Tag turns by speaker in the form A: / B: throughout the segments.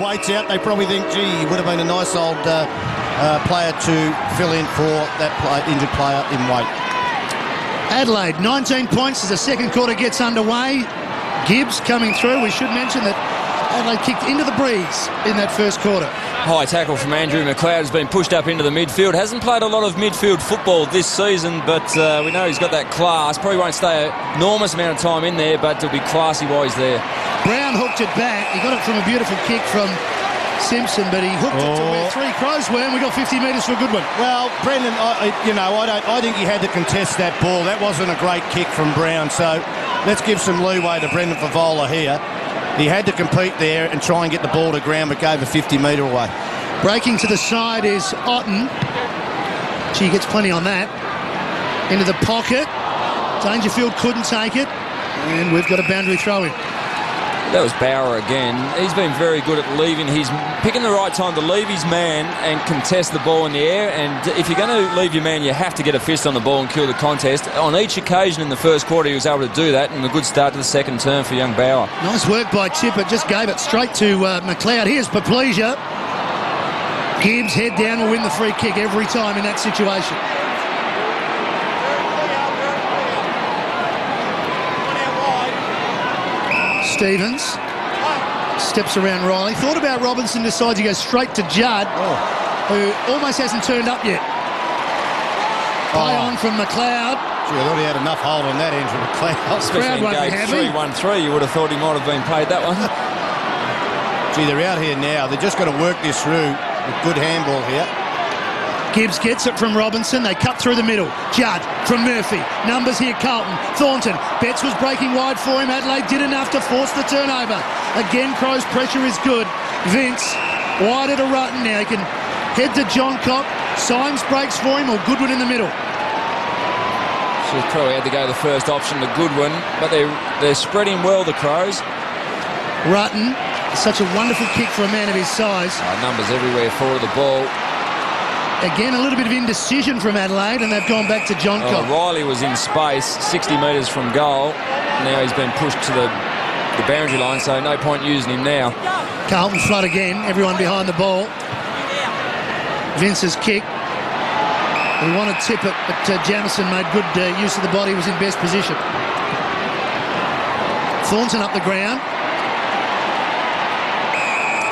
A: Waits out, they probably think, gee, he would have been a nice old player to fill in for that injured player in Waite.
B: Adelaide, 19 points as the second quarter gets underway. Gibbs coming through. We should mention that Adelaide kicked into the breeze in that first quarter.
C: High tackle from Andrew McLeod has been pushed up into the midfield. Hasn't played a lot of midfield football this season, but we know he's got that class. Probably won't stay an enormous amount of time in there, but it'll be classy while he's there.
B: Brown hooked it back. He got it from a beautiful kick from Simpson, but he hooked it to where Three Crows were, and we got 50 metres for a good one.
A: Well, Brendan, I think he had to contest that ball. That wasn't a great kick from Brown, so let's give some leeway to Brendan Favola here. He had to compete there and try and get the ball to ground, but gave a 50-metre away.
B: Breaking to the side is Otten. Gee, he gets plenty on that. Into the pocket. Dangerfield couldn't take it, and we've got a boundary throw in.
C: That was Bauer again. He's been very good at picking the right time to leave his man and contest the ball in the air. And if you're going to leave your man, you have to get a fist on the ball and kill the contest. On each occasion in the first quarter, he was able to do that, and a good start to the second term for young Bauer.
B: Nice work by Chipper. Just gave it straight to McLeod. Here's Paplesia. Gibbs, head down, will win the free kick every time in that situation. Stevens steps around Riley. Thought about Robinson, decides he goes straight to Judd, who almost hasn't turned up yet. Play on from McLeod.
A: Gee, I thought he had enough hold on that, Andrew McLeod.
C: Especially in game 3-1-3, you would have thought he might have been paid that one.
A: Gee, they're out here now. They're just got to work this through with good handball here.
B: Gibbs gets it from Robinson. They cut through the middle. Judd from Murphy. Numbers here, Carlton. Thornton. Betts was breaking wide for him. Adelaide did enough to force the turnover. Again, Crow's pressure is good. Vince wide at a Rutten now. He can head to John Cock. Symes breaks for him, or Goodwin in the middle.
C: So probably had to go the first option to Goodwin, but they're spreading well, the Crows.
B: Rutten. Such a wonderful kick for a man of his size.
C: Numbers everywhere forward the ball.
B: Again, a little bit of indecision from Adelaide, and they've gone back to John Cobb.
C: Riley was in space, 60 metres from goal. Now he's been pushed to the boundary line, so no point using him now.
B: Carlton flood again, everyone behind the ball. Vince's kick. We want to tip it, but Jamison made good use of the body, was in best position. Thornton up the ground.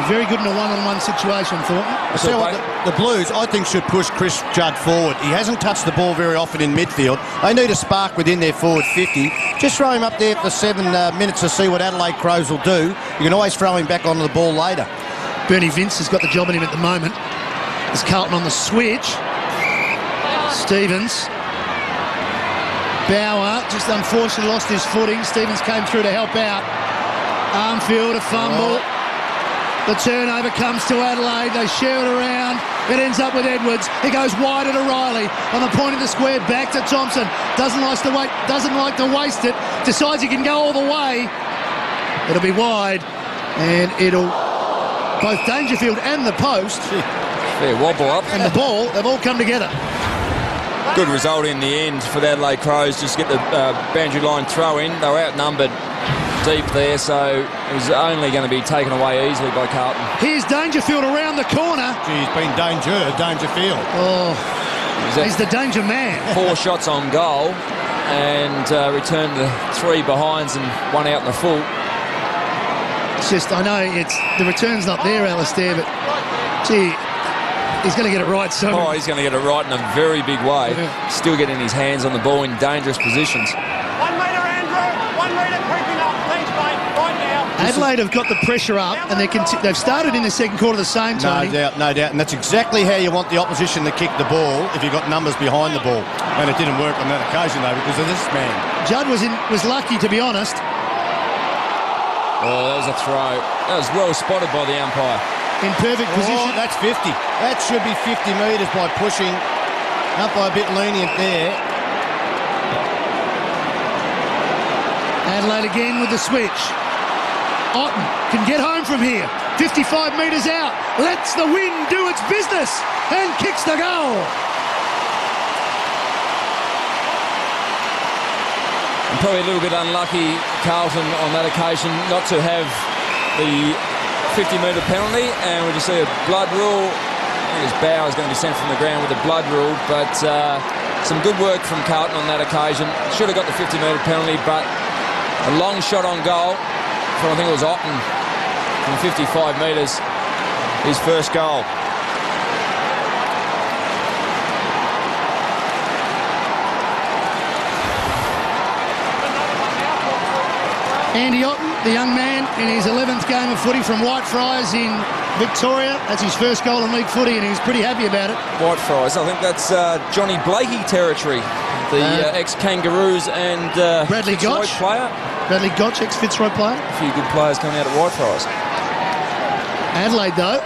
B: Very good in a one-on-one situation, Thornton.
A: So the Blues, I think, should push Chris Judd forward. He hasn't touched the ball very often in midfield. They need a spark within their forward 50. Just throw him up there for 7 minutes to see what Adelaide Crows will do. You can always throw him back onto the ball later.
B: Bernie Vince has got the job on him at the moment. There's Carlton on the switch. Stevens. Bauer just unfortunately lost his footing. Stevens came through to help out. Armfield, a fumble. The turnover comes to Adelaide. They share it around. It ends up with Edwards. He goes wide at O'Reilly on the point of the square. Back to Thompson. Doesn't like to waste it. Decides he can go all the way. It'll be wide, and it'll both Dangerfield and the post.
C: Fair wobble up.
B: And the ball. They've all come together.
C: Good result in the end for the Adelaide Crows. Just get the boundary line throw in. They were outnumbered deep there, so it was only going to be taken away easily by Carlton.
B: Here's Dangerfield around the corner.
A: Gee, he's been Dangerfield.
B: Oh, he's the danger man.
C: 4 shots on goal and returned the 3 behinds and 1 out in the full.
B: It's just, I know the return's not there, Alistair, but gee, he's going to get it right soon.
C: Oh, he's going to get it right in a very big way. Yeah. Still getting his hands on the ball in dangerous positions.
D: 1 metre, Andrew. 1 metre creeping up. Thanks, mate. Right now.
B: Adelaide have got the pressure up, and they've started in the second quarter the same, Tony.
A: No doubt. And that's exactly how you want the opposition to kick the ball if you've got numbers behind the ball. And it didn't work on that occasion, though, because of this man.
B: Judd was lucky, to be honest.
C: Oh, that was a throw. That was well spotted by the umpire.
B: In perfect position.
A: That's 50. That should be 50 metres by pushing. Umpire a bit lenient there.
B: Adelaide again with the switch. Otten can get home from here. 55 metres out. Lets the wind do its business and kicks the goal.
C: And probably a little bit unlucky, Carlton, on that occasion, not to have the 50-metre penalty, and we just see a blood rule. I think his bow is going to be sent from the ground with a blood rule, but some good work from Carlton on that occasion. Should have got the 50-metre penalty, but a long shot on goal from, I think it was Otten, from 55 metres, his first goal.
B: Andy Otten, the young man, in his 11th game of footy from Whitefriars in Victoria. That's his first goal in league footy, and he was pretty happy about it.
C: Whitefriars, I think that's Johnny Blakey territory, the ex-Kangaroos and
B: Bradley
C: Fitzroy
B: Gotch
C: player.
B: Bradley Gotch, ex-Fitzroy player.
C: A few good players coming out of Whitefriars.
B: Adelaide, though,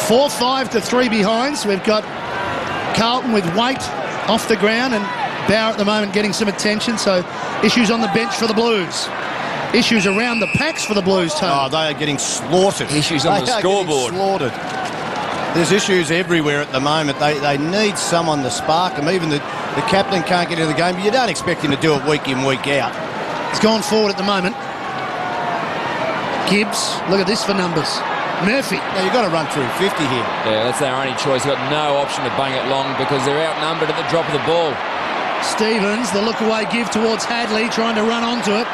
B: 4-5 to 3 behind. So we've got Carlton with weight off the ground, and Bauer at the moment getting some attention. So issues on the bench for the Blues. Issues around the packs for the Blues, Tony.
A: Oh, they are getting slaughtered.
C: Issues on the scoreboard.
A: Slaughtered. There's issues everywhere at the moment. They need someone to spark them. Even the captain can't get into the game, but you don't expect him to do it week in, week out.
B: It's gone forward at the moment. Gibbs, look at this for numbers. Murphy.
A: Now, you've got to run through 50 here.
C: Yeah, that's their only choice. They've got no option to bang it long because they're outnumbered at the drop of the ball.
B: Stevens, the look-away give towards Hadley, trying to run onto it.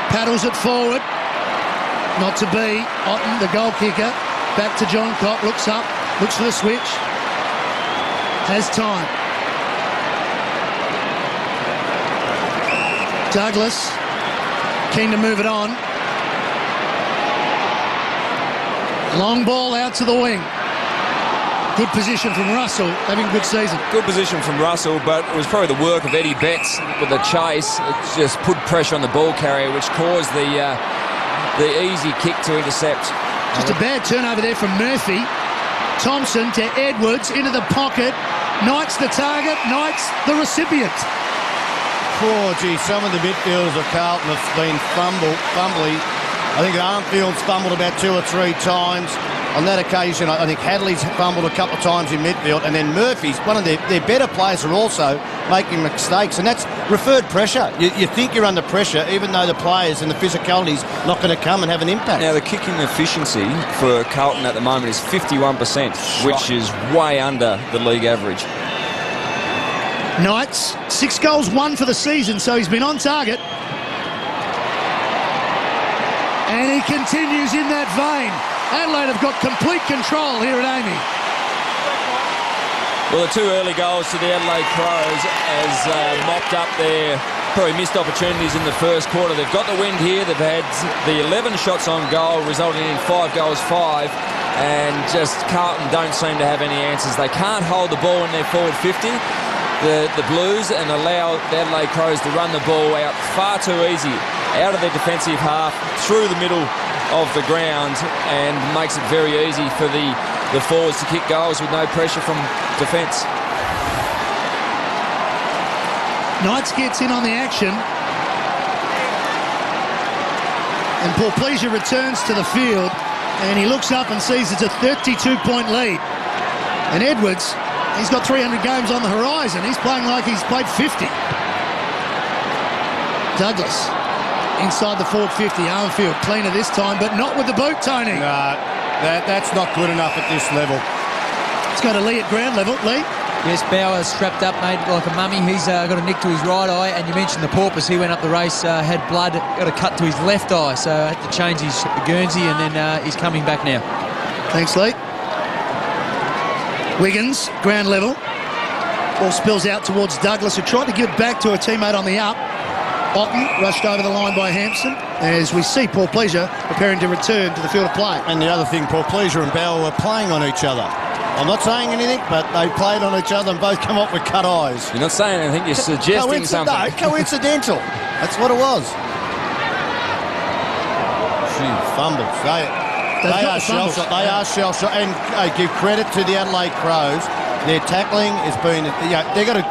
B: Paddles it forward. Not to be. Otten, the goal kicker. Back to John Cock. Looks up. Looks for the switch. Has time. Douglas. Keen to move it on. Long ball out to the wing. Good position from Russell, having a good season.
C: Good position from Russell, but it was probably the work of Eddie Betts with the chase. It just put pressure on the ball carrier, which caused the easy kick to intercept.
B: Just a bad turnover there from Murphy. Thompson to Edwards into the pocket. Knight's the target, Knight's the recipient.
A: Oh, gee, some of the midfielders of Carlton have been fumbly. I think Armfield's fumbled about 2 or 3 times. On that occasion, I think Hadley's fumbled a couple of times in midfield, and then Murphy's, one of their better players, are also making mistakes, and that's referred pressure. You think you're under pressure, even though the players and the physicality's not going to come and have an impact.
C: Now, the kicking efficiency for Carlton at the moment is 51%, which is way under the league average.
B: Knights, 6 goals, 1 for the season, so he's been on target. And he continues in that vein. Adelaide have got complete control here at Amy.
C: Well, the 2 early goals to the Adelaide Crows has mopped up their probably missed opportunities in the first quarter. They've got the wind here. They've had the 11 shots on goal, resulting in 5 goals, 5. And just Carlton don't seem to have any answers. They can't hold the ball in their forward 50, the Blues, and allow the Adelaide Crows to run the ball out far too easy, out of their defensive half, through the middle of the ground, and makes it very easy for the forwards to kick goals with no pressure from defence.
B: Knights gets in on the action, and Paul Pleasure returns to the field, and he looks up and sees it's a 32-point lead. And Edwards, he's got 300 games on the horizon. He's playing like he's played 50. Douglas inside the forward 50. Armfield cleaner this time, but not with the boot, Tony.
A: No, that's not good enough at this level.
B: It's got a Lee at ground level. Lee?
E: Yes, Bauer strapped up, mate, like a mummy. He's got a nick to his right eye, and you mentioned the porpoise. He went up the race, had blood, got a cut to his left eye, so had to change his Guernsey, and then he's coming back now.
B: Thanks, Lee. Wiggins, ground level. Ball spills out towards Douglas, who tried to give it back to a teammate on the up. Otten rushed over the line by Hampson, as we see Paul Pleasure preparing to return to the field of play.
A: And the other thing, Paul Pleasure and Bauer were playing on each other. I'm not saying anything, but they played on each other and both come up with cut eyes.
C: You're not saying anything, you're suggesting something.
A: No, coincidental. That's what it was. Fumbles. They are shell shot. They are shell shot. And I give credit to the Adelaide Crows. Their tackling has been.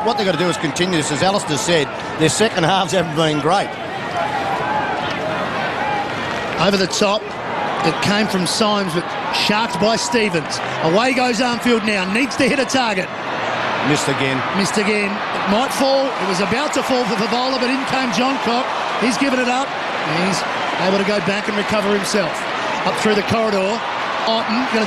A: What they've got to do is continue this. As Alistair said, their second halves haven't been great.
B: Over the top, it came from Symes, but sharked by Stevens. Away goes Armfield now. Needs to hit a target.
A: Missed again.
B: Missed again. It might fall. It was about to fall for Favola, but in came John Cock. He's given it up. He's able to go back and recover himself. Up through the corridor. Otten,